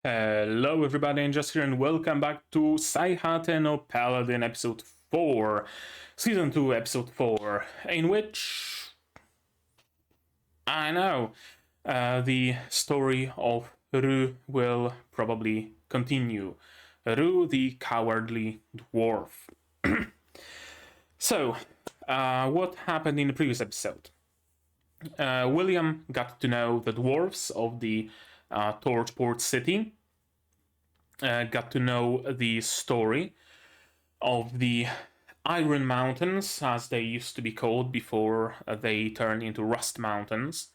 Hello everybody, and just here, and welcome back to Saihate no Paladin episode 4, season 2 episode 4, in which, I know, the story of Ru will probably continue. Ru, the cowardly dwarf. So, what happened in the previous episode? William got to know the dwarves of the Torchport City, got to know the story of the Iron Mountains, as they used to be called before they turned into Rust Mountains.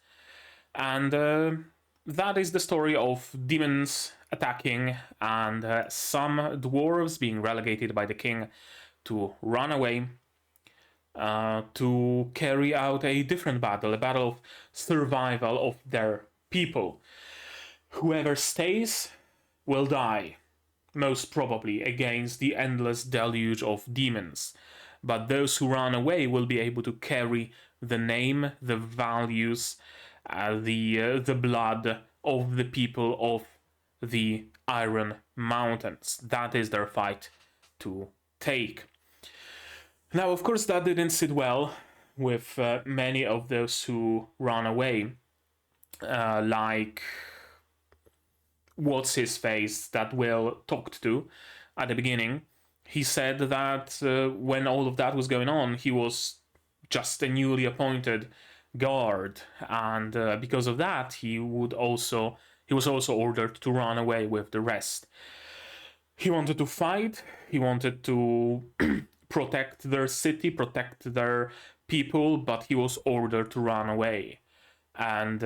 And that is the story of demons attacking and some dwarves being relegated by the king to run away to carry out a different battle, a battle of survival of their people. Whoever stays will die, most probably against the endless deluge of demons. But those who run away will be able to carry the name, the values, the blood of the people of the Iron Mountains. That is their fight to take. Now, of course, that didn't sit well with many of those who ran away, like what's his face that Will talked to at the beginning. He said that when all of that was going on, he was just a newly appointed guard, and because of that, he was also ordered to run away with the rest. He wanted to fight. He wanted to protect their city, protect their people, but he was ordered to run away. And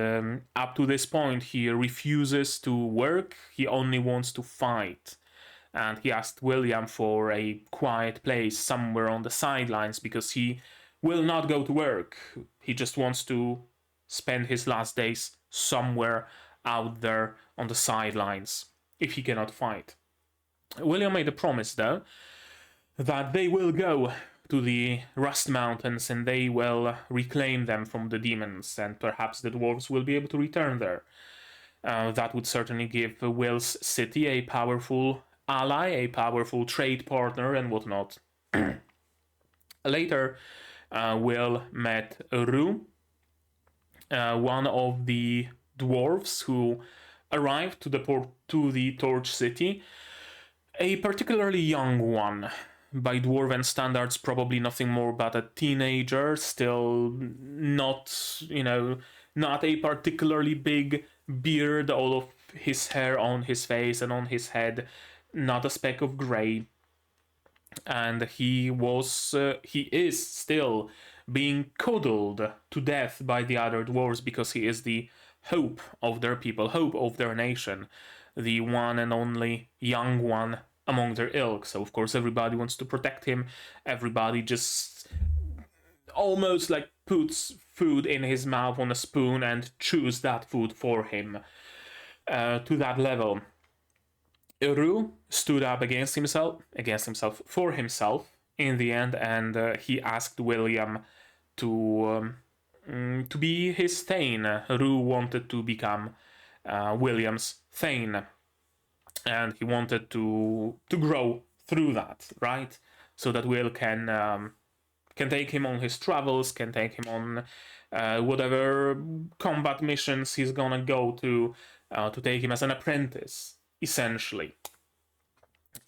up to this point, he refuses to work. He only wants to fight. And he asked William for a quiet place somewhere on the sidelines because he will not go to work. He just wants to spend his last days somewhere out there on the sidelines if he cannot fight. William made a promise, though, that they will go to the Rust Mountains and they will reclaim them from the demons, and perhaps the dwarves will be able to return there. That would certainly give Will's city a powerful ally, a powerful trade partner, and whatnot. Later, Will met Ru, one of the dwarves who arrived to the Torch City, a particularly young one. By dwarven standards, probably nothing more but a teenager, still not a particularly big beard, all of his hair on his face and on his head, not a speck of grey. And he is still being coddled to death by the other dwarves because he is the hope of their people, hope of their nation, the one and only young one among their ilk. So of course everybody wants to protect him. Everybody just almost like puts food in his mouth on a spoon and chews that food for him, to that level. Uru stood up for himself in the end, and he asked William to be his Thane. Uru wanted to become William's Thane, and he wanted to grow through that, right? So that Will can take him on his travels, can take him on whatever combat missions he's gonna go to take him as an apprentice, essentially.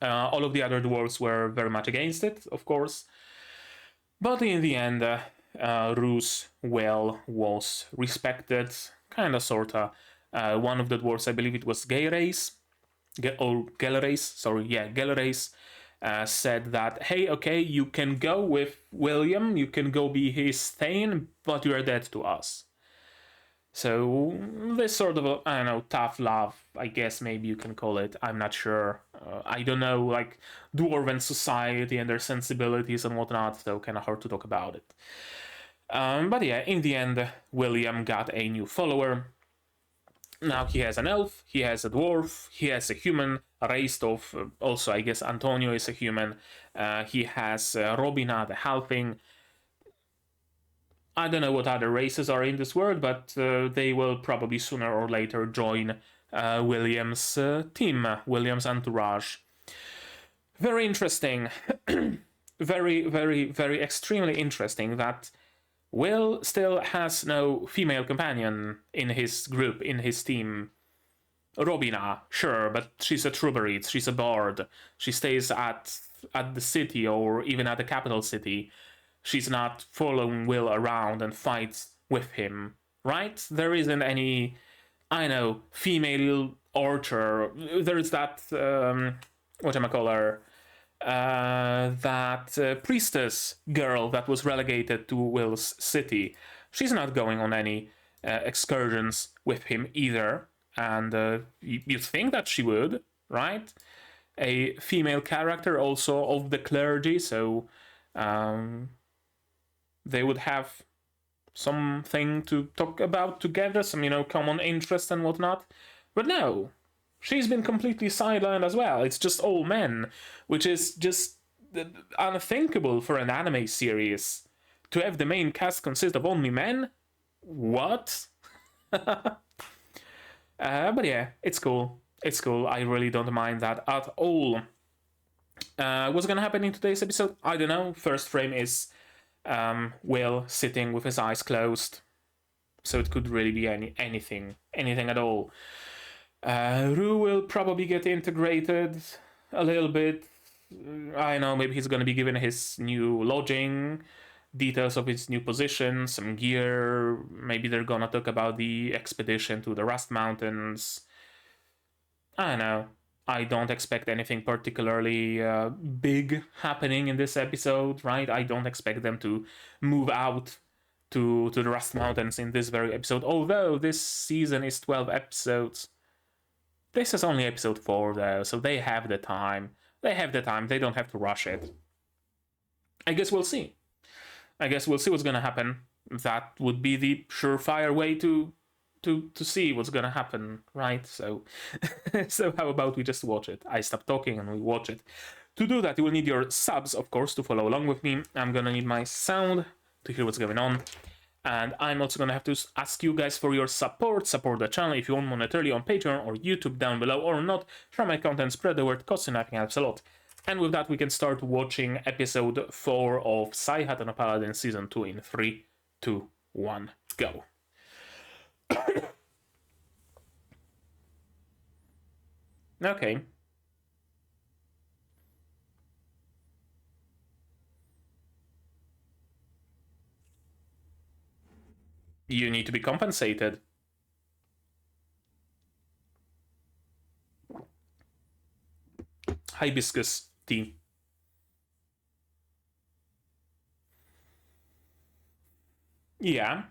All of the other dwarves were very much against it, of course, but in the end, Ru's will was respected, kinda, sorta. One of the dwarves, I believe it was Galerais, said that, hey, okay, you can go with William, you can go be his Thane, but you are dead to us. So this sort of, tough love, I guess maybe you can call it. I'm not sure. I don't know, like, dwarven society and their sensibilities and whatnot, so kind of hard to talk about it. But yeah, in the end, William got a new follower. Now he has an elf, he has a dwarf, he has a human raised of, also I guess Antonio is a human, he has Robina the halfling. I don't know what other races are in this world, but they will probably sooner or later join William's team, William's entourage. Very interesting. Very, very, very extremely interesting that Will still has no female companion in his group, in his team. Robina, sure, but she's a troubadour, she's a bard. She stays at the city or even at the capital city. She's not following Will around and fights with him, right? There isn't any, I know, female archer. There's that, whatchamacallit, that priestess girl that was relegated to Will's city. She's not going on any excursions with him either. And you'd think that she would, right? A female character also of the clergy, so they would have something to talk about together, some, common interest and whatnot. But no, she's been completely sidelined as well. It's just all men, which is just unthinkable for an anime series. To have the main cast consist of only men? What? But yeah, it's cool. It's cool. I really don't mind that at all. What's gonna happen in today's episode? I don't know. First frame is Will sitting with his eyes closed. So it could really be anything at all. Rue will probably get integrated a little bit. I know, maybe he's gonna be given his new lodging, details of his new position, some gear. Maybe they're gonna talk about the expedition to the Rust Mountains. I don't know. I don't expect anything particularly big happening in this episode, right? I don't expect them to move out to the Rust Mountains in this very episode. Although this season is 12 episodes. This is only episode 4 though, so they have the time. They don't have to rush it. I guess we'll see. What's gonna happen. That would be the surefire way to see what's gonna happen, right? So, so how about we just watch it? I stop talking and we watch it. To do that, you will need your subs, of course, to follow along with me. I'm gonna need my sound to hear what's going on. And I'm also gonna have to ask you guys for your support. Support the channel if you want monetarily on Patreon or YouTube down below, or not. Share my content, spread the word, costs nothing, helps a lot. And with that, we can start watching episode 4 of Saihate no Paladin Season 2 in 3, 2, 1, go. Okay. You need to be compensated. Hibiscus tea. Yeah.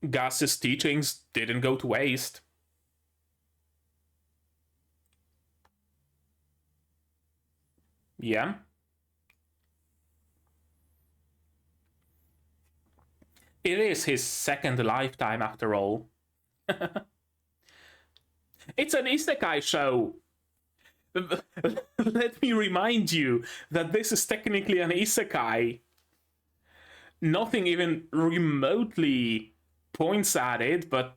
Gus's teachings didn't go to waste. Yeah. It is his second lifetime after all. It's an isekai show. Let me remind you that this is technically an isekai. Nothing even remotely points at it, but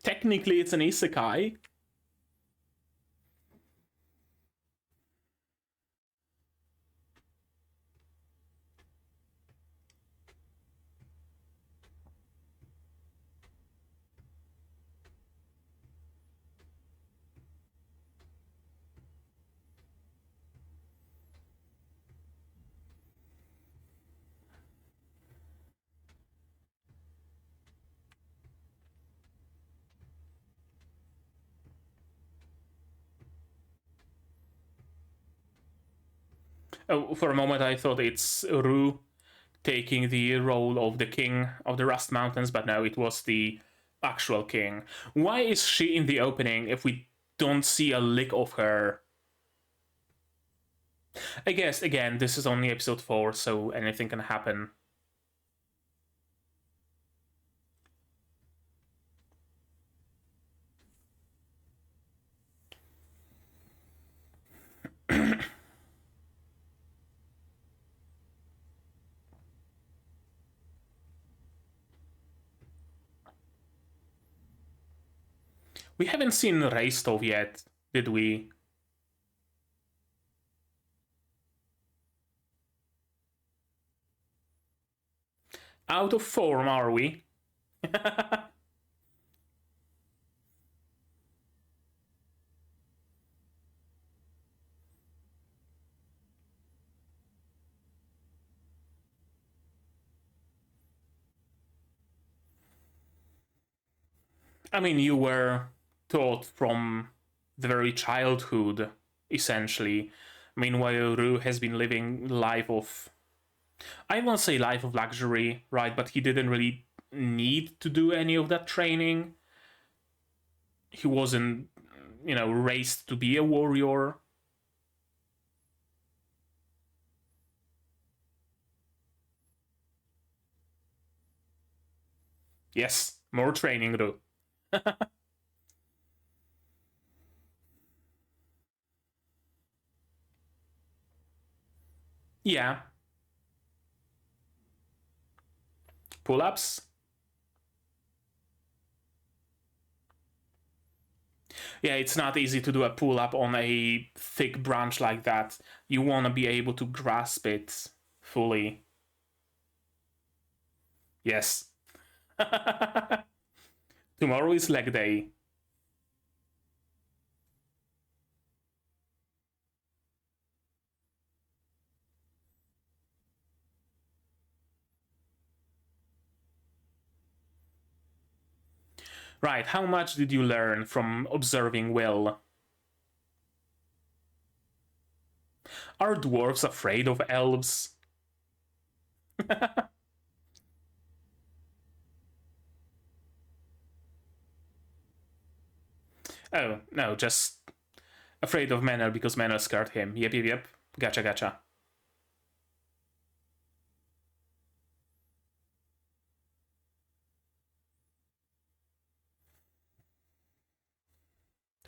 technically it's an isekai. Oh, for a moment I thought it's Rue taking the role of the king of the Rust Mountains, but no, it was the actual king. Why is she in the opening if we don't see a lick of her? I guess, again, this is only episode 4, so anything can happen. We haven't seen Raistov yet, did we? Out of form, are we? I mean, you were taught from the very childhood, essentially. Meanwhile, Ru has been living life of, I won't say life of luxury, right? But he didn't really need to do any of that training. He wasn't, raised to be a warrior. Yes, more training, Ru. Yeah. Pull-ups. Yeah, it's not easy to do a pull-up on a thick branch like that. You want to be able to grasp it fully. Yes. Tomorrow is leg day. Right, how much did you learn from observing Will? Are dwarves afraid of elves? Oh, no, just afraid of Manor because Manor scared him. Yep. Gotcha.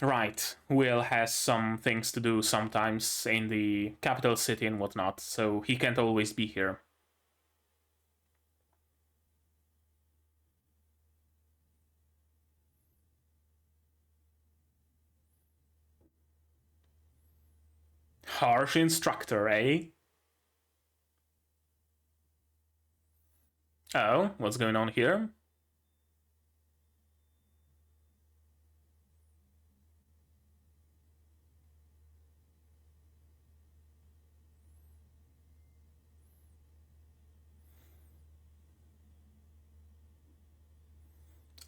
Right, Will has some things to do sometimes in the capital city and whatnot, so he can't always be here. Harsh instructor, eh? Oh, what's going on here?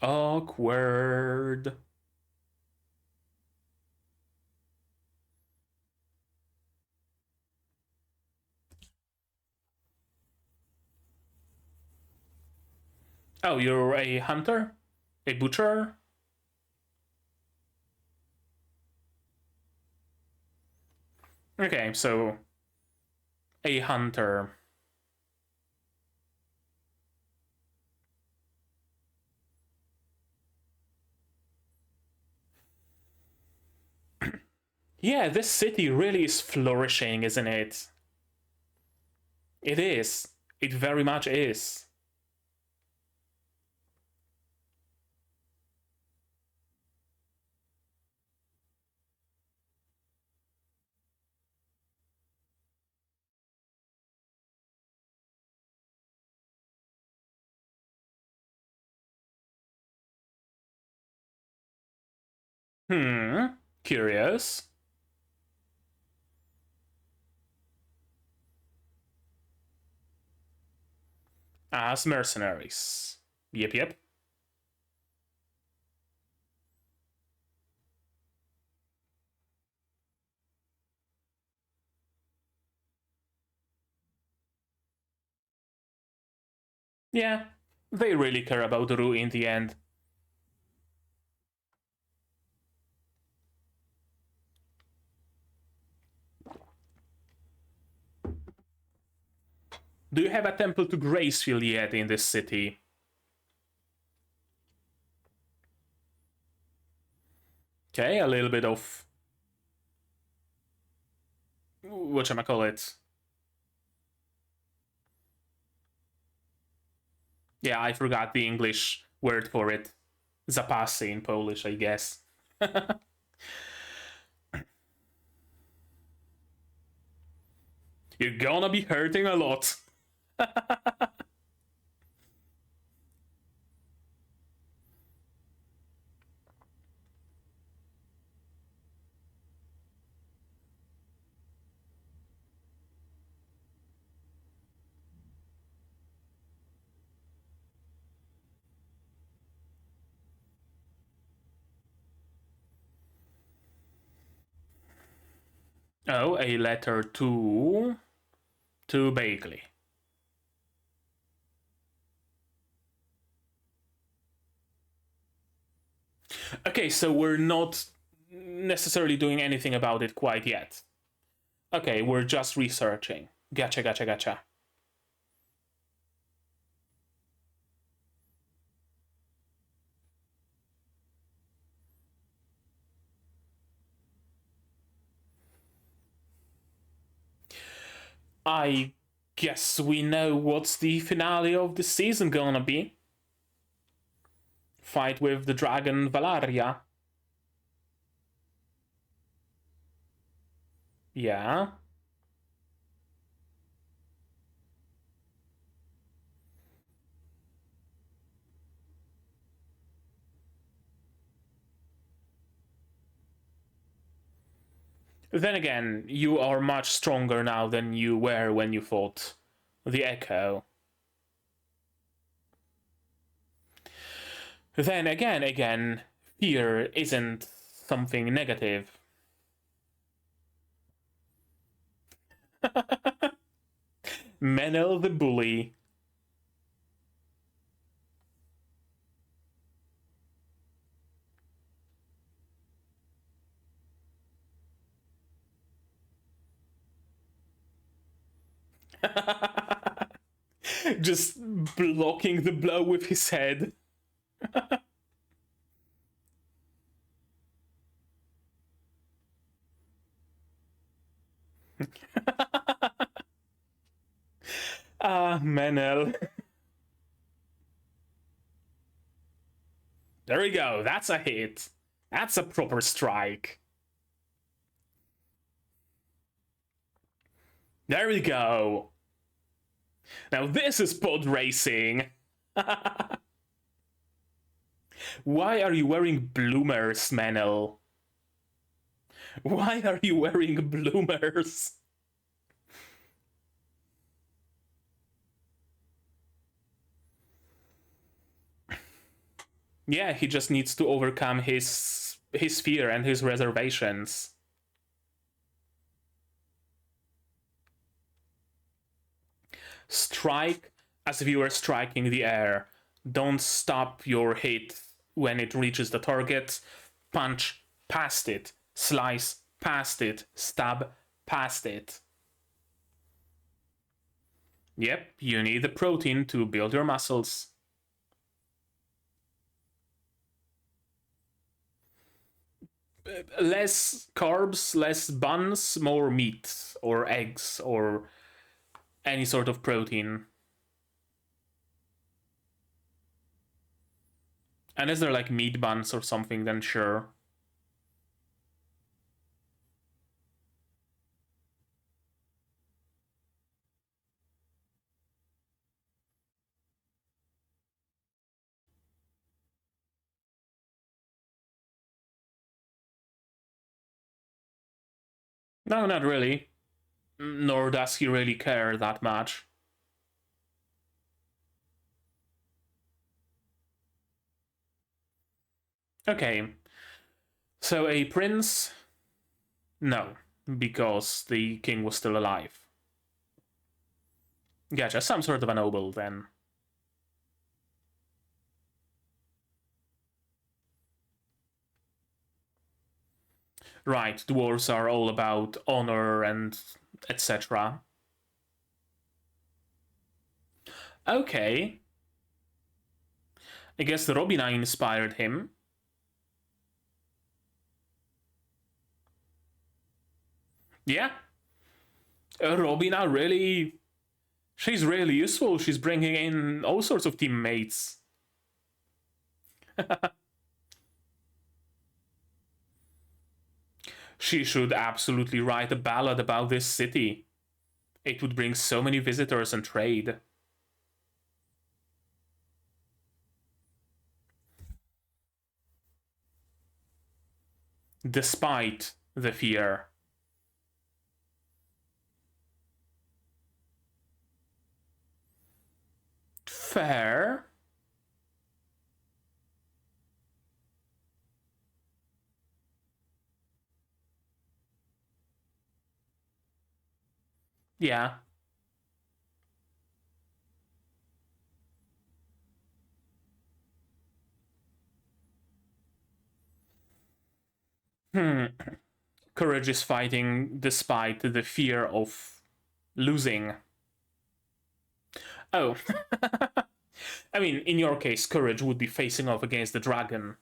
Awkward. Oh, you're a hunter? A butcher? Okay, so a hunter. Yeah, this city really is flourishing, isn't it? It is. It very much is. Curious. As mercenaries. Yep. Yeah, they really care about Ru in the end. Do you have a temple to Gracefield yet in this city? Okay, a little bit of whatchamacallit. Yeah, I forgot the English word for it. Zapasy in Polish, I guess. You're gonna be hurting a lot. Oh, a letter to Bagley. Okay, so we're not necessarily doing anything about it quite yet. Okay, we're just researching. Gotcha. I guess we know what's the finale of the season gonna be. Fight with the dragon Valaria. Yeah. Then again, you are much stronger now than you were when you fought the Echo. Then again, fear isn't something negative. Menel the bully. Just blocking the blow with his head. Menel. There we go, that's a hit. That's a proper strike. There we go. Now this is pod racing. Why are you wearing bloomers, Menel? Why are you wearing bloomers? Yeah, he just needs to overcome his fear and his reservations. Strike as if you were striking the air. Don't stop your hit when it reaches the target. Punch past it. Slice past it. Stab past it. Yep, you need the protein to build your muscles. Less carbs, less buns, more meat or eggs or any sort of protein. And is there like meat buns or something, then sure. No, not really. Nor does he really care that much. Okay. So a prince? No, because the king was still alive. Gotcha, some sort of a noble then. Right, dwarves are all about honor and etc. Okay. I guess Robina inspired him. Yeah. Robina really... She's really useful. She's bringing in all sorts of teammates. She should absolutely write a ballad about this city. It would bring so many visitors and trade. Despite the fear. Fair. Yeah. Courage is fighting despite the fear of losing. Oh. I mean, in your case, Courage would be facing off against the dragon.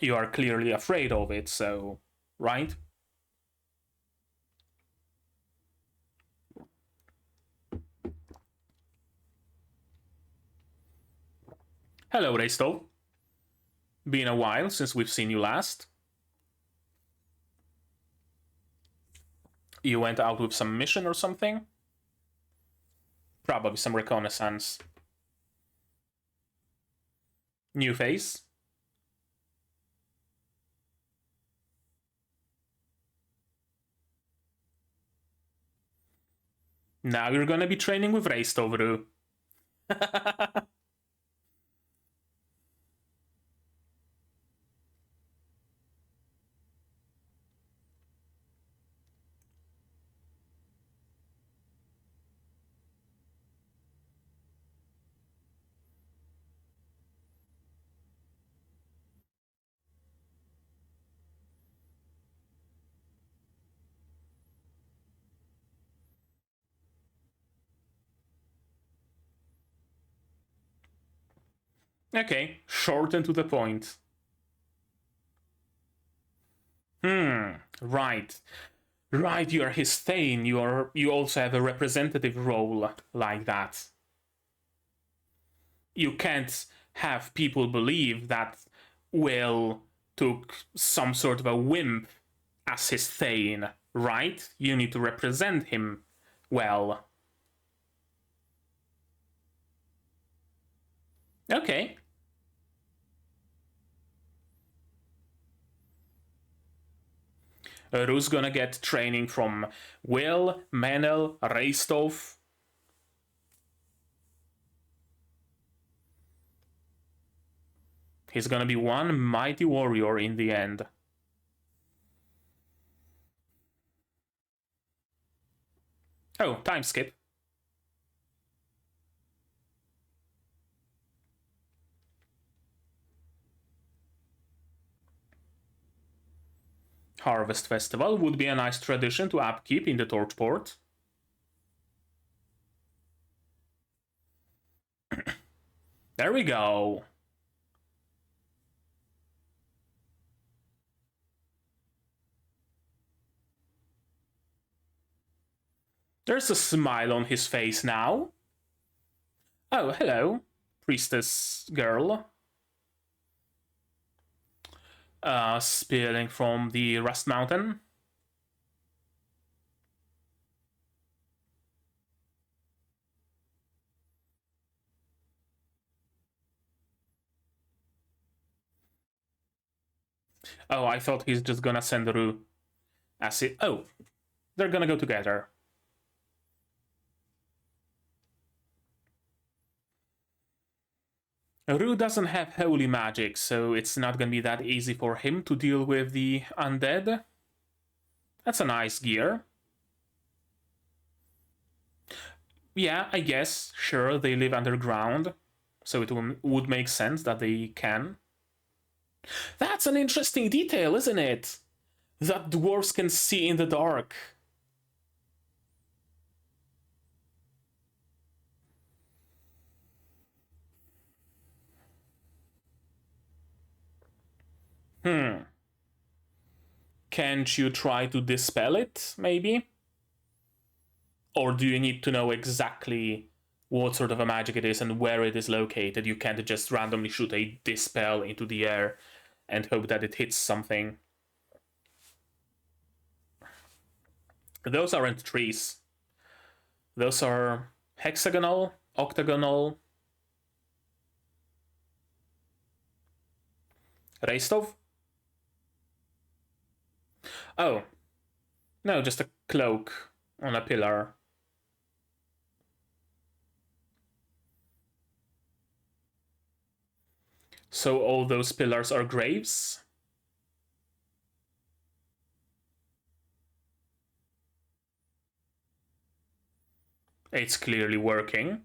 You are clearly afraid of it, so... right? Hello, Raysto. Been a while since we've seen you last. You went out with some mission or something? Probably some reconnaissance. New face? Now you're gonna be training with Raysto. Okay, short and to the point. Right. Right, you are his Thane. You also have a representative role like that. You can't have people believe that Will took some sort of a wimp as his Thane, right? You need to represent him well. Okay. Ru's gonna get training from Will, Menel, Reistov. He's gonna be one mighty warrior in the end. Oh, time skip. Harvest Festival would be a nice tradition to upkeep in the Torchport. There we go. There's a smile on his face now. Oh, hello, priestess girl. Spearing from the Rust Mountain. Oh, I thought he's just gonna send Ru as it. Oh, they're gonna go together. Ru doesn't have holy magic, so it's not gonna be that easy for him to deal with the undead. That's a nice gear. Yeah, I guess, sure, they live underground, so it would make sense that they can. That's an interesting detail, isn't it? That dwarves can see in the dark. Can't you try to dispel it, maybe? Or do you need to know exactly what sort of a magic it is and where it is located? You can't just randomly shoot a dispel into the air and hope that it hits something. Those aren't trees. Those are hexagonal, octagonal. Reistov? Oh. No, just a cloak on a pillar. So all those pillars are graves? It's clearly working.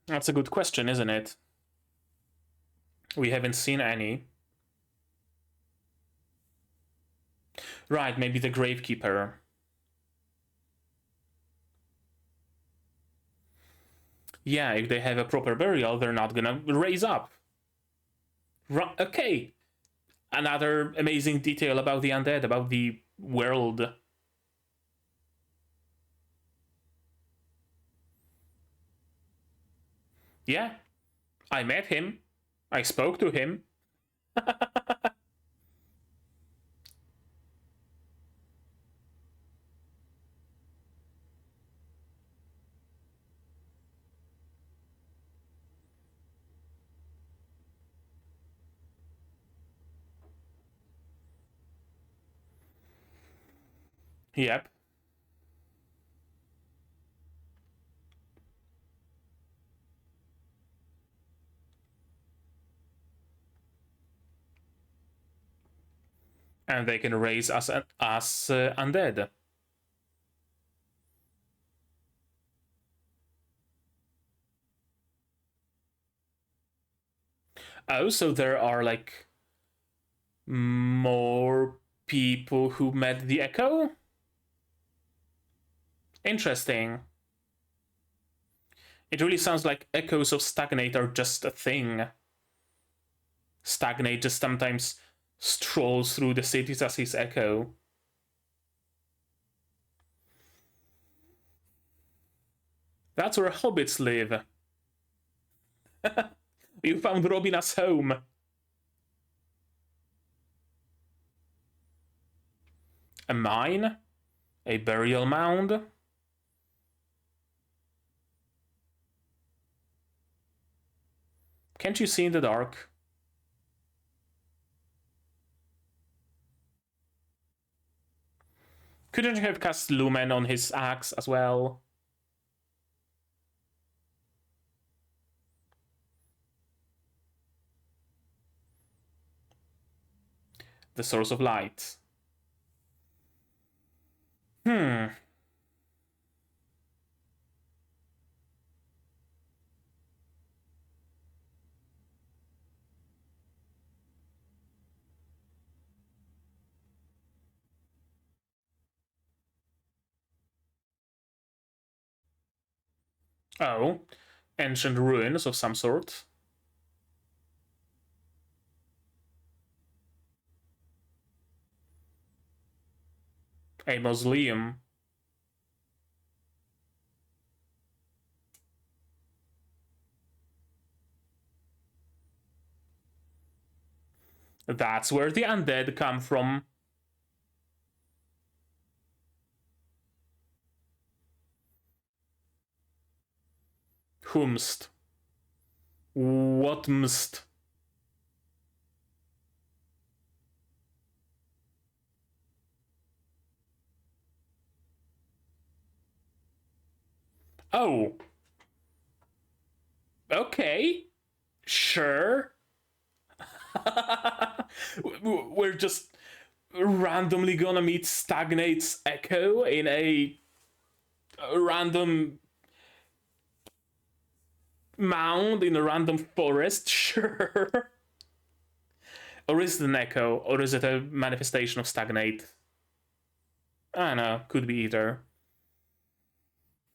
That's a good question, isn't it? We haven't seen any. Right, maybe the Gravekeeper. Yeah, if they have a proper burial, they're not gonna raise up. Okay. Another amazing detail about the undead, about the world. Yeah, I met him. I spoke to him. Yep. And they can raise us undead. Oh, so there are like more people who met the Echo? Interesting. It really sounds like echoes of Stagnate are just a thing. Stagnate just sometimes strolls through the cities as his echo. That's where hobbits live. You found Robina's home. A mine? A burial mound? Can't you see in the dark? Couldn't you have cast Lumen on his axe as well? The source of light. Oh, ancient ruins of some sort. A mausoleum. That's where the undead come from. Whomst? Whatmst? Oh. Okay. Sure. We're just randomly gonna meet Stagnate's echo in a random mound in a random forest. Sure. Or is it an echo? Or is it a manifestation of Stagnate? I don't know, could be either.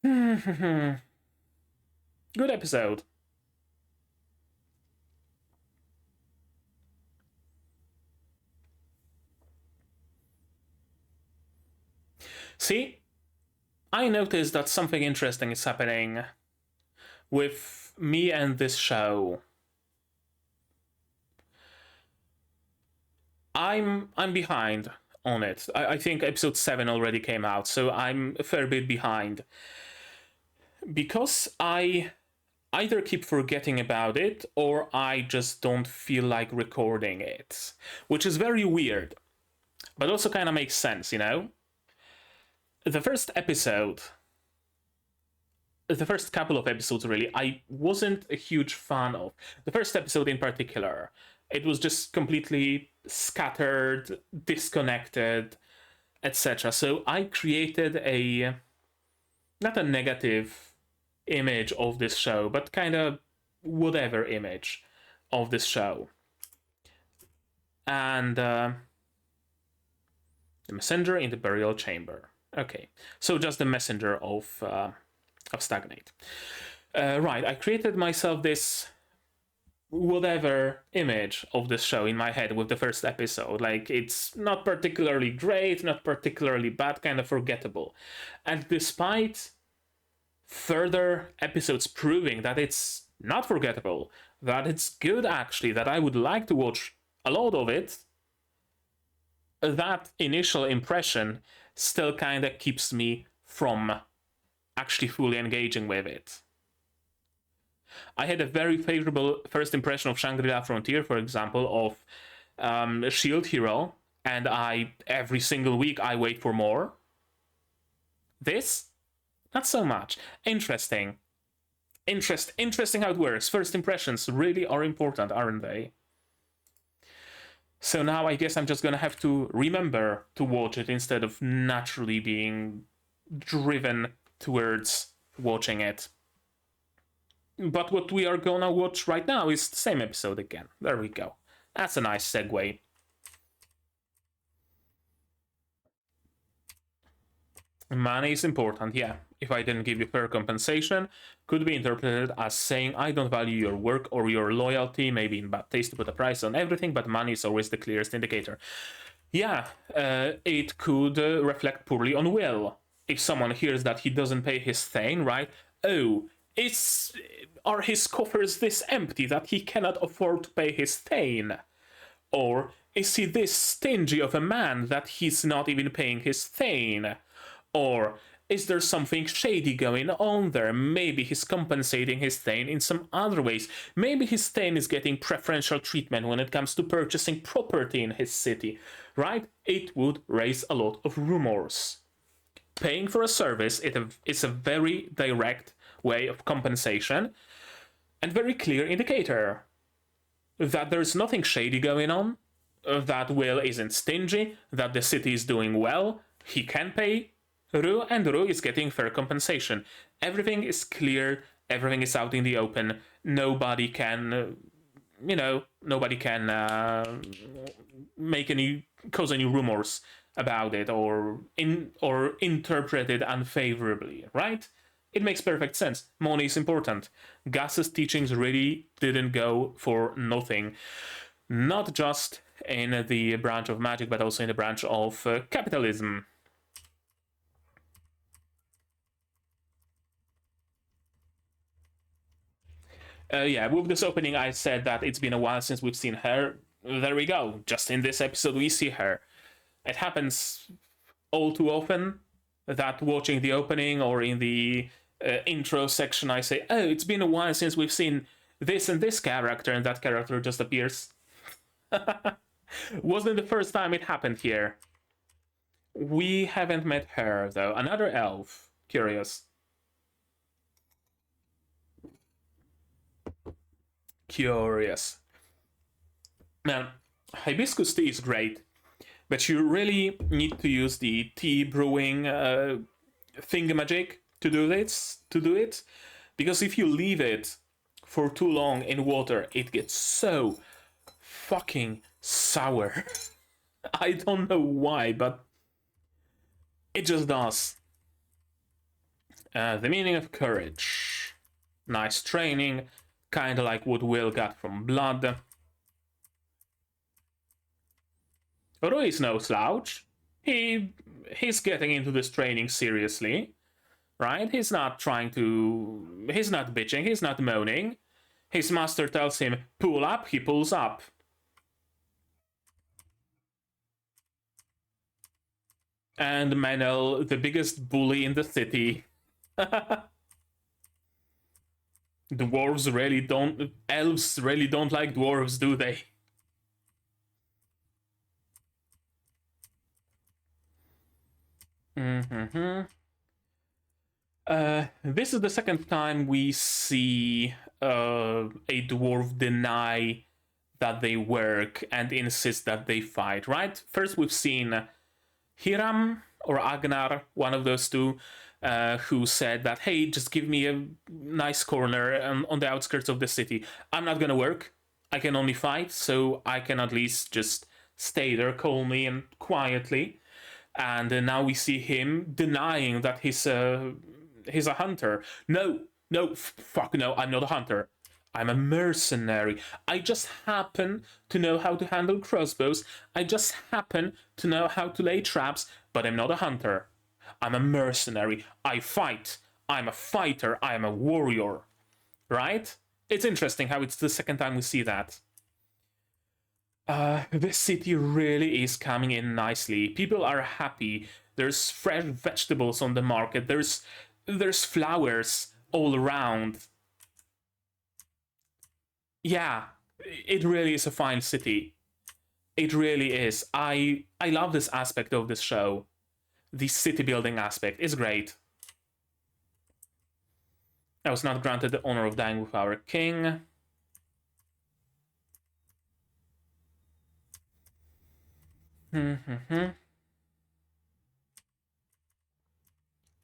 Good episode. See, I noticed that something interesting is happening with me and this show. I'm behind on it. I think episode 7 already came out, so I'm a fair bit behind. Because I either keep forgetting about it or I just don't feel like recording it, which is very weird, but also kind of makes sense, you know? The first couple of episodes, really, I wasn't a huge fan of. The first episode in particular, it was just completely scattered, disconnected, etc. So I created not a negative image of this show, but kind of whatever image of this show. And the messenger in the burial chamber. Okay, so just the messenger of Stagnate. Right, I created myself this whatever image of this show in my head with the first episode. Like, it's not particularly great, not particularly bad, kind of forgettable. And despite further episodes proving that it's not forgettable, that it's good actually, that I would like to watch a lot of it, that initial impression still kind of keeps me from actually fully engaging with it. I had a very favorable first impression of Shangri-La Frontier, for example, of Shield Hero, and every single week I wait for more. This, not so much. Interesting how it works. First impressions really are important, aren't they? So now I guess I'm just gonna have to remember to watch it instead of naturally being driven towards watching it. But what we are gonna watch right now is the same episode again. There we go. That's a nice segue. Money is important, yeah. If I didn't give you fair compensation, could be interpreted as saying I don't value your work or your loyalty, maybe in bad taste to put a price on everything, but money is always the clearest indicator. Yeah, it could reflect poorly on Will. If someone hears that he doesn't pay his thing, right? Oh, are his coffers this empty that he cannot afford to pay his thane? Or is he this stingy of a man that he's not even paying his thane? Or is there something shady going on there? Maybe he's compensating his thane in some other ways. Maybe his thane is getting preferential treatment when it comes to purchasing property in his city, right? It would raise a lot of rumors. Paying for a service is a very direct way of compensation and very clear indicator that there's nothing shady going on, that Will isn't stingy, that the city is doing well, he can pay Ru, and Ru is getting fair compensation. Everything is clear, everything is out in the open, nobody can cause any rumors about it or interpret it unfavorably, right? It makes perfect sense. Money is important. Gus's teachings really didn't go for nothing. Not just in the branch of magic, but also in the branch of capitalism. Yeah, with this opening, I said that it's been a while since we've seen her. There we go. Just in this episode, we see her. It happens all too often that watching the opening or in the intro section, I say, oh, it's been a while since we've seen this and this character, and that character just appears. Wasn't the first time it happened here. We haven't met her, though. Another elf. Curious. Man, hibiscus tea is great, but you really need to use the tea brewing thingamajig to do it, because if you leave it for too long in water, it gets so fucking sour. I don't know why, but It just does. The meaning of courage. Nice training, kind of like what Will got from Blood. Although he's no slouch, he's getting into this training seriously, right? He's not bitching, he's not moaning. His master tells him, pull up, he pulls up. And Menel, the biggest bully in the city. Elves really don't like dwarves, do they? This is the second time we see a dwarf deny that they work and insist that they fight, right? First we've seen Hiram or Agnar, one of those two, who said that, hey, just give me a nice corner on the outskirts of the city. I'm not gonna work. I can only fight, so I can at least just stay there calmly and quietly. And now we see him denying that he's a hunter. No, fuck no, I'm not a hunter. I'm a mercenary. I just happen to know how to handle crossbows. I just happen to know how to lay traps, but I'm not a hunter. I'm a mercenary. I fight. I'm a fighter. I'm a warrior. Right? It's interesting how it's the second time we see that. This city really is coming in nicely. People are happy. There's fresh vegetables on the market. There's flowers all around. Yeah, it really is a fine city. It really is. I love this aspect of this show. The city building aspect is great. I was not granted the honor of dying with our king. And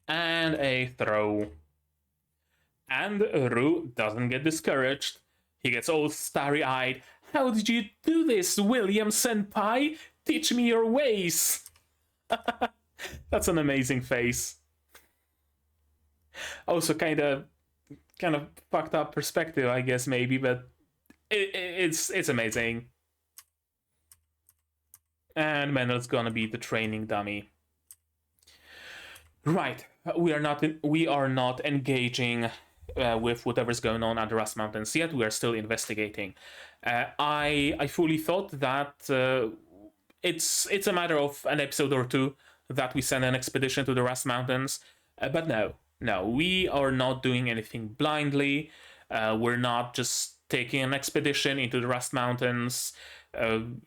a throw. And Ru doesn't get discouraged. He gets all starry-eyed. How did you do this, William Senpai? Teach me your ways. That's an amazing face. Also kind of fucked up perspective, I guess, maybe, but it's amazing. And Menel's gonna be the training dummy. Right, we are not engaging with whatever's going on at the Rust Mountains yet. We are still investigating. I fully thought that it's a matter of an episode or two that we send an expedition to the Rust Mountains, but no, we are not doing anything blindly. We're not just taking an expedition into the Rust Mountains, going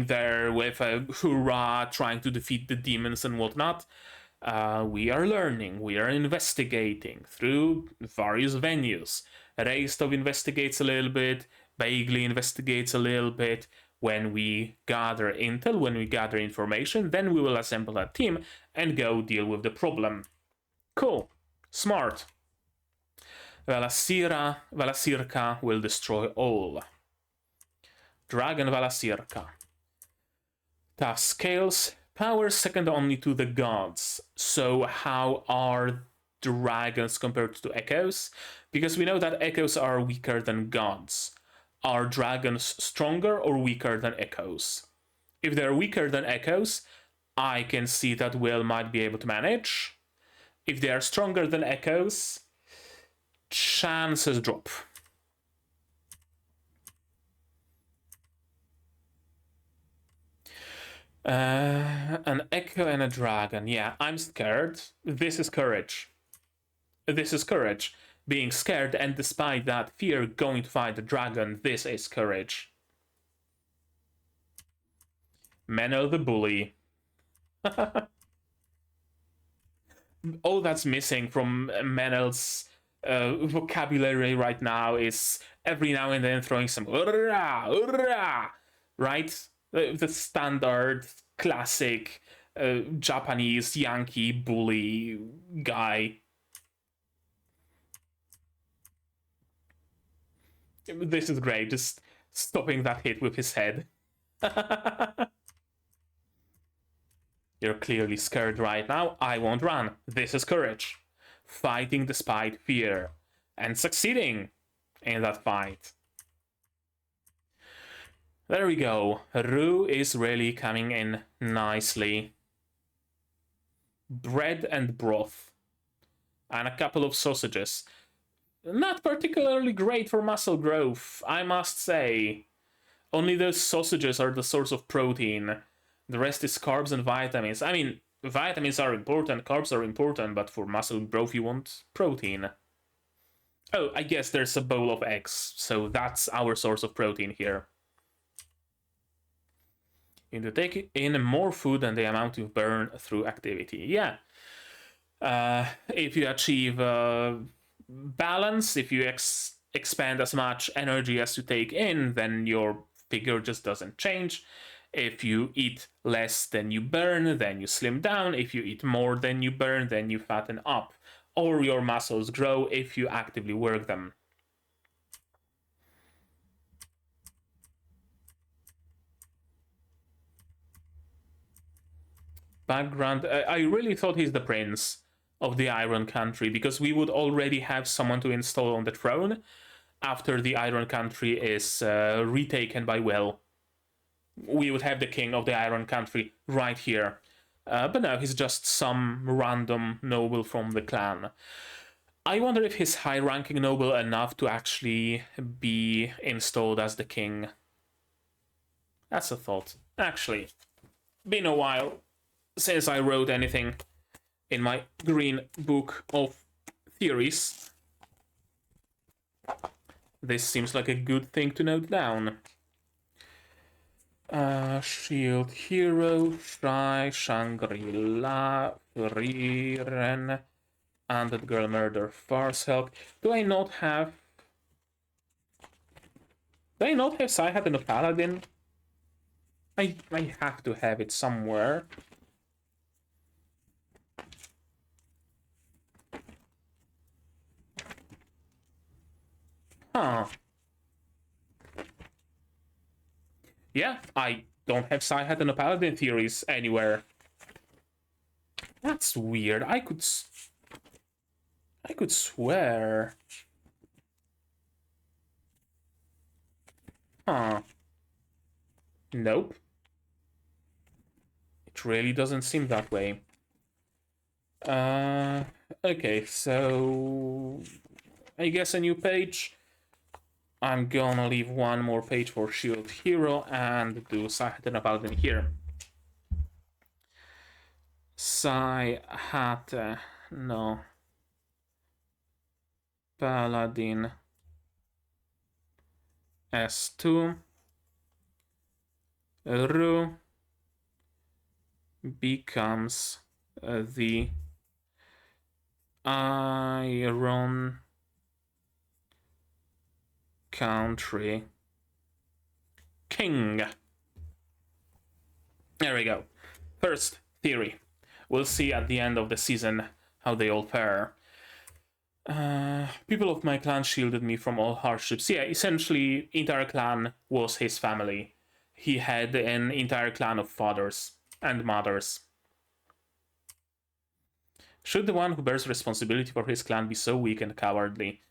there with a hurrah, trying to defeat the demons and whatnot. We are learning, we are investigating through various venues. Reistov investigates a little bit, Bagley investigates a little bit. When we gather intel, when we gather information, then we will assemble a team and go deal with the problem. Cool. Smart. Valasirka will destroy all. Dragon Valasirka. Tough scales. Power second only to the gods. So how are dragons compared to echoes? Because we know that echoes are weaker than gods. Are dragons stronger or weaker than echoes? If they're weaker than echoes, I can see that Will might be able to manage. If they are stronger than echoes, chances drop. An echo and a dragon. Yeah, I'm scared. This is courage. This is courage. Being scared and despite that fear going to fight the dragon, this is courage. Menel the bully. All that's missing from Menel's vocabulary right now is every now and then throwing some right? The standard, classic Japanese Yankee bully guy. This is great, just stopping that hit with his head. You're clearly scared right now. I won't run. This is courage. Fighting despite fear. And succeeding in that fight. There we go. Ru is really coming in nicely. Bread and broth. And a couple of sausages. Not particularly great for muscle growth, I must say. Only those sausages are the source of protein. The rest is carbs and vitamins. I mean, vitamins are important, carbs are important, but for muscle growth you want protein. Oh, I guess there's a bowl of eggs, so that's our source of protein here. You need to take in more food than the amount you burn through activity. Yeah. If you achieve balance, if you expend as much energy as you take in, then your figure just doesn't change. If you eat less than you burn, then you slim down. If you eat more than you burn, then you fatten up. Or your muscles grow if you actively work them. Background, I really thought he's the prince of the Iron Country, because we would already have someone to install on the throne after the Iron Country is retaken by Will. We would have the king of the Iron Country right here. But no, he's just some random noble from the clan. I wonder if he's high-ranking noble enough to actually be installed as the king. That's a thought. Actually, been a while since I wrote anything in my green book of theories. This seems like a good thing to note down. Shield Hero, Shy, Shangri-La, Frieren, Undead Girl Murder, Farce Help. Do I not have Saihate the Paladin? I have to have it somewhere. Huh. Yeah, I don't have Saihate and Paladin theories anywhere. That's weird. I could swear. Huh. Nope. It really doesn't seem that way. Okay, so I guess a new page. I'm gonna leave one more page for Shield Hero and do Saihate and Paladin here. Saihate, no. Paladin S2. Ru becomes the Iron Country King. There we go. First theory. We'll see at the end of the season how they all fare. People of my clan shielded me from all hardships. Yeah, essentially, entire clan was his family. He had an entire clan of fathers and mothers. Should the one who bears responsibility for his clan be so weak and cowardly?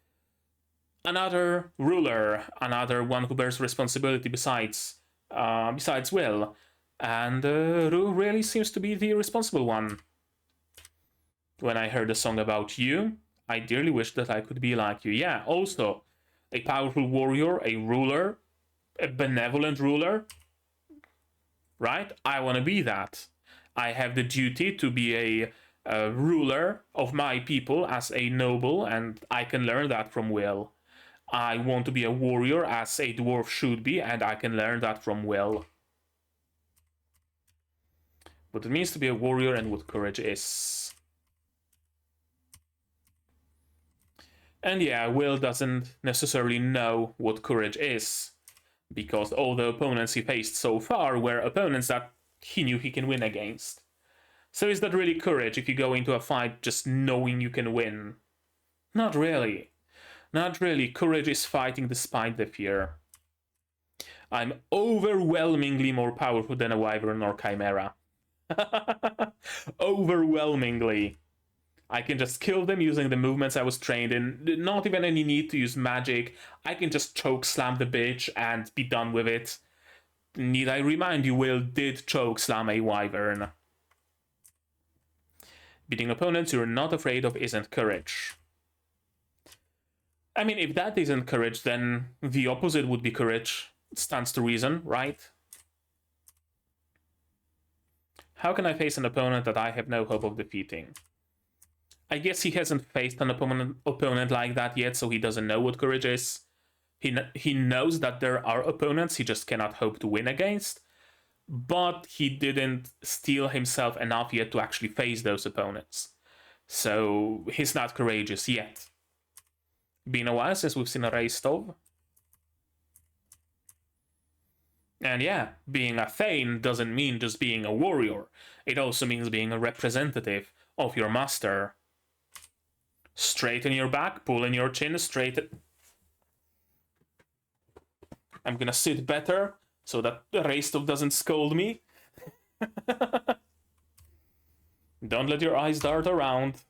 Another ruler, another one who bears responsibility besides Will, and Ru really seems to be the responsible one. When I heard a song about you, I dearly wish that I could be like you. Yeah, also, a powerful warrior, a ruler, a benevolent ruler, right? I want to be that. I have the duty to be a ruler of my people as a noble, and I can learn that from Will. I want to be a warrior as a dwarf should be, and I can learn that from Will. What it means to be a warrior and what courage is. And yeah, Will doesn't necessarily know what courage is, because all the opponents he faced so far were opponents that he knew he can win against. So is that really courage if you go into a fight just knowing you can win? Not really. Not really. Courage is fighting despite the fear. I'm overwhelmingly more powerful than a wyvern or chimera. Overwhelmingly. I can just kill them using the movements I was trained in. Not even any need to use magic. I can just choke slam the bitch and be done with it. Need I remind you, Will did choke slam a wyvern. Beating opponents you're not afraid of isn't courage. I mean, if that isn't courage, then the opposite would be courage. It stands to reason, right? How can I face an opponent that I have no hope of defeating? I guess he hasn't faced an opponent like that yet, so he doesn't know what courage is. He knows that there are opponents he just cannot hope to win against, but he didn't steel himself enough yet to actually face those opponents. So he's not courageous yet. Been a while since we've seen a race of. And yeah, being a Thane doesn't mean just being a warrior. It also means being a representative of your master. Straighten your back, pull in your chin, straighten. I'm gonna sit better so that the Raistov doesn't scold me. Don't let your eyes dart around.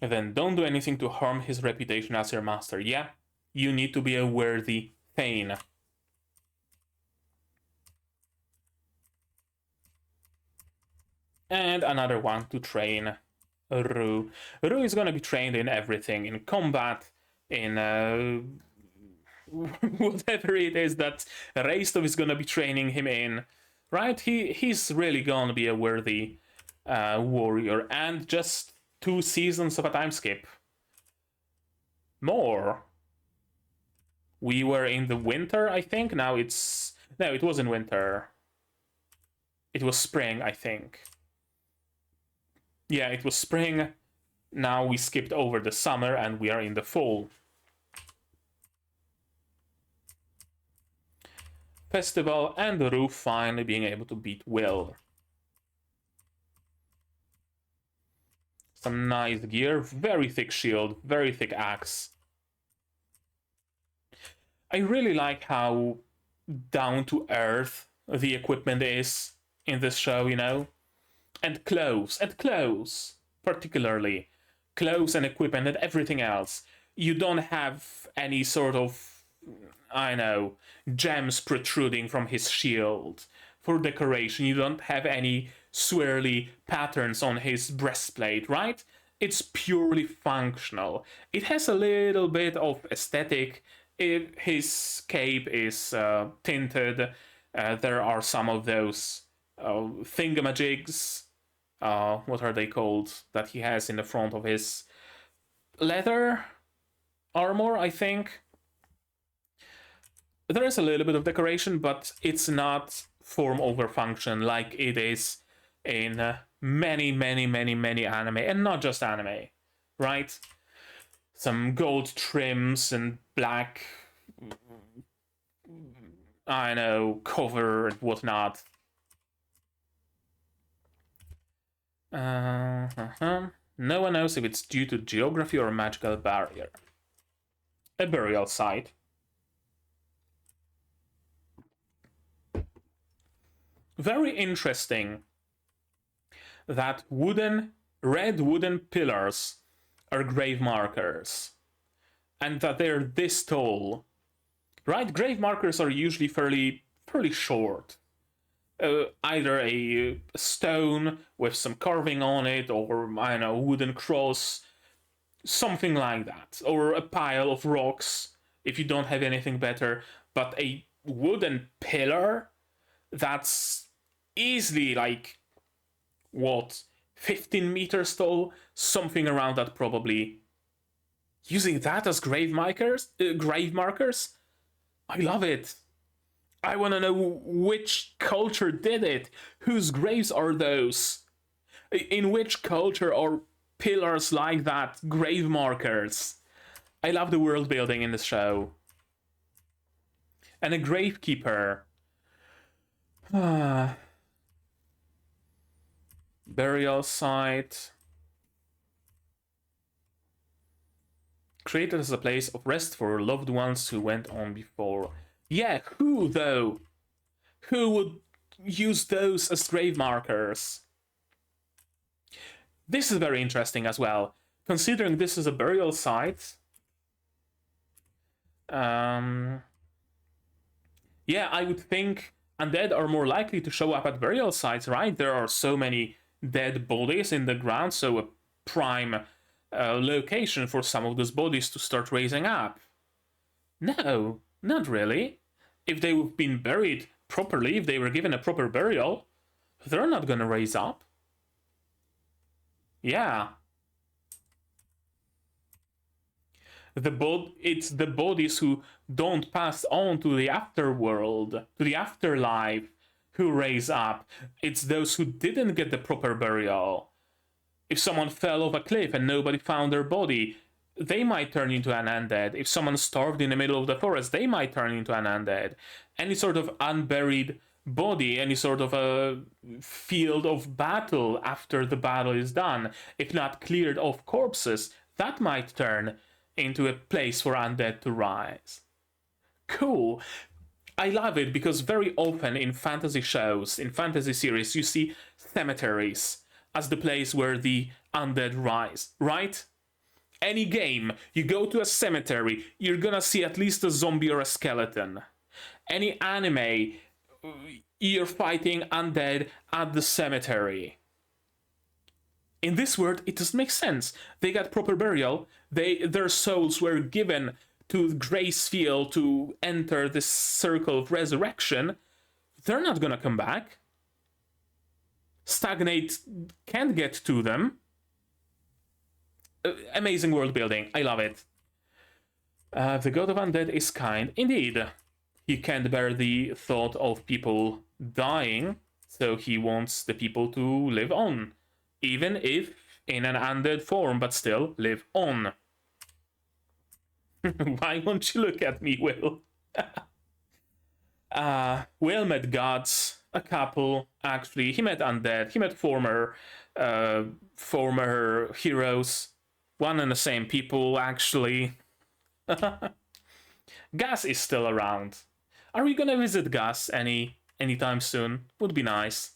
And then don't do anything to harm his reputation as your master. Yeah, you need to be a worthy Thane. And another one to train Ru. Ru is gonna be trained in everything, in combat, in whatever it is that Raistov is gonna be training him in, right? He's really gonna be a worthy warrior, and just 2 seasons of a time skip. More. We were in the winter, I think. Now it's... No, it wasn't winter. It was spring, I think. Yeah, it was spring. Now we skipped over the summer and we are in the fall. Festival and Ru finally being able to beat Will. Some nice gear, very thick shield, very thick axe. I really like how down to earth the equipment is in this show, you know? And clothes, particularly. Clothes and equipment and everything else. You don't have any sort of, I know, gems protruding from his shield for decoration. You don't have any swirly patterns on his breastplate, right? It's purely functional. It has a little bit of aesthetic. His cape is tinted. There are some of those thingamajigs. What are they called? That he has in the front of his leather armor, I think. There is a little bit of decoration, but it's not form over function like it is in many anime, and not just anime, right? Some gold trims and black, I know, cover and whatnot. No one knows if it's due to geography or a magical barrier. A burial site. Very interesting that red wooden pillars are grave markers, and that they're this tall, right? Grave markers are usually fairly short. Either a stone with some carving on it, or, I don't know, a wooden cross, something like that, or a pile of rocks if you don't have anything better. But a wooden pillar that's easily like, what, 15 meters tall, something around that probably. Using that as grave markers, I love it. I want to know which culture did it. Whose graves are those? In which culture are pillars like that grave markers? I love the world building in this show. And a gravekeeper. Burial site. Created as a place of rest for loved ones who went on before. Yeah, who though? Who would use those as grave markers? This is very interesting as well, considering this is a burial site. Yeah, I would think undead are more likely to show up at burial sites, right? There are so many dead bodies in the ground, so a prime location for some of those bodies to start raising up. No, not really. If they've been buried properly, if they were given a proper burial, they're not gonna raise up. Yeah. It's the bodies who don't pass on to the afterworld, to the afterlife, who raise up. It's those who didn't get the proper burial. If someone fell off a cliff and nobody found their body, they might turn into an undead. If someone starved in the middle of the forest, they might turn into an undead. Any sort of unburied body, any sort of a field of battle after the battle is done, if not cleared of corpses, that might turn into a place for undead to rise. Cool. I love it because very often in fantasy shows, in fantasy series, you see cemeteries as the place where the undead rise, right? Any game, you go to a cemetery, you're gonna see at least a zombie or a skeleton. Any anime, you're fighting undead at the cemetery. In this world, it doesn't make sense. They got proper burial, their souls were given to Gracefield to enter this circle of resurrection. They're not gonna come back. Stagnate can't get to them. Amazing world building. I love it. The god of undead is kind. Indeed. He can't bear the thought of people dying, so he wants the people to live on. Even if in an undead form, but still live on. Why won't you look at me, Will? Will met gods, a couple, actually. He met undead, he met former heroes. One and the same people, actually. Gus is still around. Are we gonna visit Gus anytime soon? Would be nice.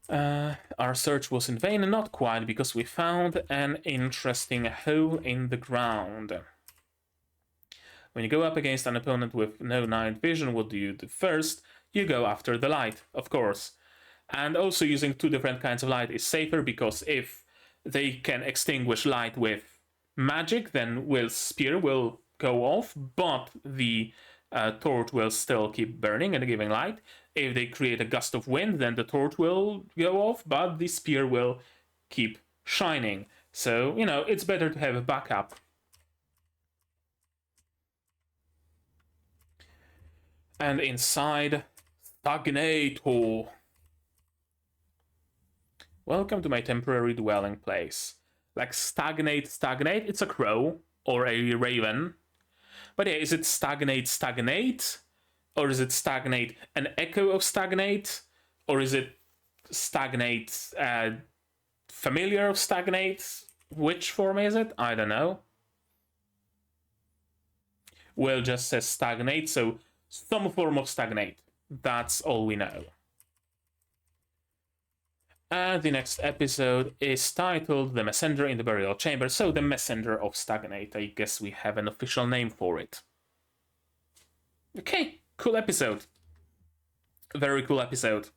Our search was in vain, and not quite, because we found an interesting hole in the ground. When you go up against an opponent with no night vision, what do you do first? You go after the light, of course. And also using two different kinds of light is safer, because if they can extinguish light with magic, then Will's spear will go off, but the torch will still keep burning and giving light. If they create a gust of wind, then the torch will go off, but the spear will keep shining. So, you know, it's better to have a backup. And inside, Stagnator. Welcome to my temporary dwelling place. Like stagnate, it's a crow or a raven. But yeah, is it stagnate? Or is it stagnate an echo of stagnate? Or is it stagnate familiar of stagnate? Which form is it? I don't know. Will just says stagnate, so some form of stagnate. That's all we know. And the next episode is titled The Messenger in the Burial Chamber. So the Messenger of Stagnate. I guess we have an official name for it. Okay, cool episode. Very cool episode.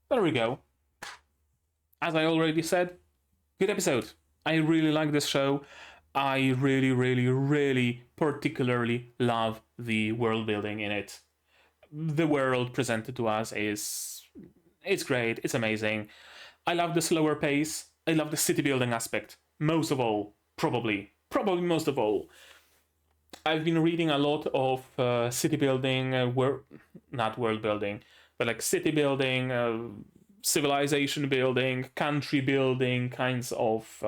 There we go. As I already said, good episode. I really like this show. I really particularly love the world building in it. The world presented to us it's great, it's amazing. I love the slower pace. I love the city building aspect. Most of all, probably most of all. I've been reading a lot of city building, not world building, but like city building, civilization building, country building kinds of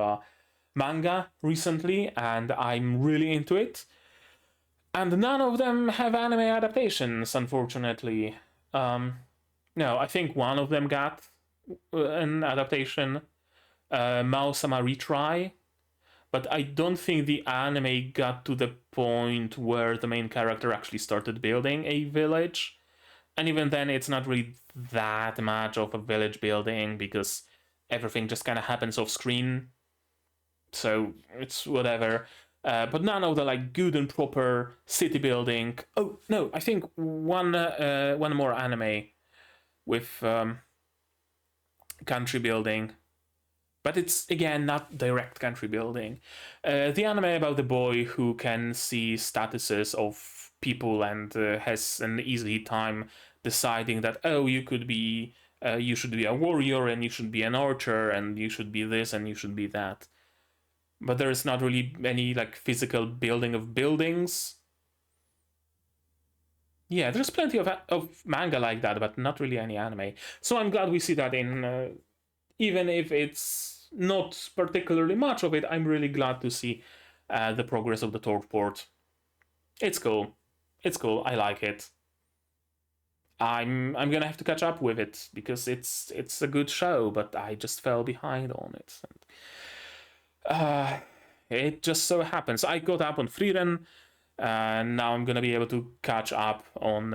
manga recently, and I'm really into it. And none of them have anime adaptations, unfortunately. No, I think one of them got an adaptation, Mao-sama Retry, but I don't think the anime got to the point where the main character actually started building a village. And even then, it's not really that much of a village building because everything just kind of happens off screen. So it's whatever. But none of the like good and proper city building. Oh no, I think one more anime with country building, but it's again not direct country building. The anime about the boy who can see statuses of people and has an easy time deciding that, oh, you could be, you should be a warrior and you should be an archer and you should be this and you should be that. But there is not really any like physical building of buildings. Yeah, there's plenty of manga like that, but not really any anime. So I'm glad we see that in, even if it's not particularly much of it, I'm really glad to see the progress of the Torch Port. It's cool. It's cool. I like it. I'm gonna have to catch up with it because it's a good show, but I just fell behind on it. And, it just so happens I got up on Frieren, and now I'm gonna be able to catch up on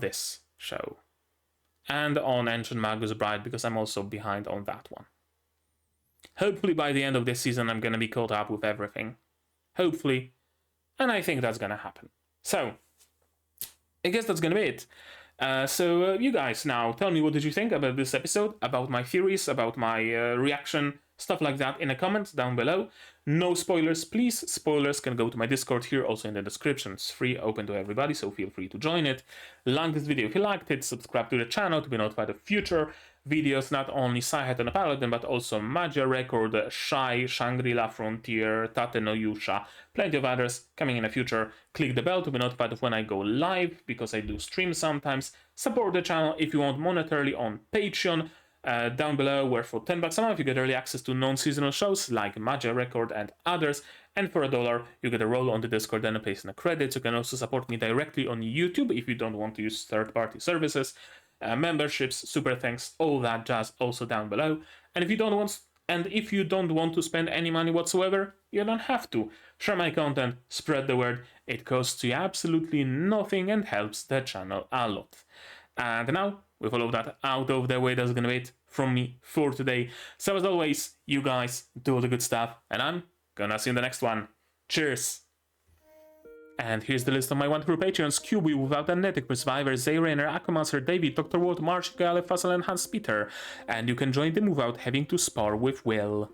this show and on Ancient Magus Bride because I'm also behind on that one. Hopefully by the end of this season I'm gonna be caught up with everything. Hopefully, and I think that's gonna happen. So I guess that's gonna be it. So you guys now tell me, what did you think about this episode, about my theories, about my reaction, stuff like that in the comments down below. No spoilers, please. Spoilers can go to my Discord here, also in the description. It's free, open to everybody, so feel free to join it. Like this video if you liked it, subscribe to the channel to be notified of future videos, not only Saihate no Paladin, but also Magia Record, Shy, Shangri-La Frontier, Tate no Yusha, plenty of others coming in the future. Click the bell to be notified of when I go live, because I do stream sometimes. Support the channel if you want monetarily on Patreon. Down below, where for $10 a month you get early access to non-seasonal shows like Magia Record and others, and for $1 you get a role on the Discord and a place in the credits. You can also support me directly on YouTube if you don't want to use third-party services, memberships, super thanks, all that jazz also down below. And if you don't want to spend any money whatsoever, you don't have to. Share my content, spread the word. It costs you absolutely nothing and helps the channel a lot. And now, with all of that out of the way, that's gonna be it from me for today. So as always, you guys do all the good stuff, and I'm gonna see you in the next one. Cheers! And here's the list of my wonderful Patreons: QB, Without Anetic, Survivor, Zayrainer, Akumaster, David, Dr. Ward, Marsh, Gale, Fussel, and Hans Peter. And you can join the move out having to spar with Will.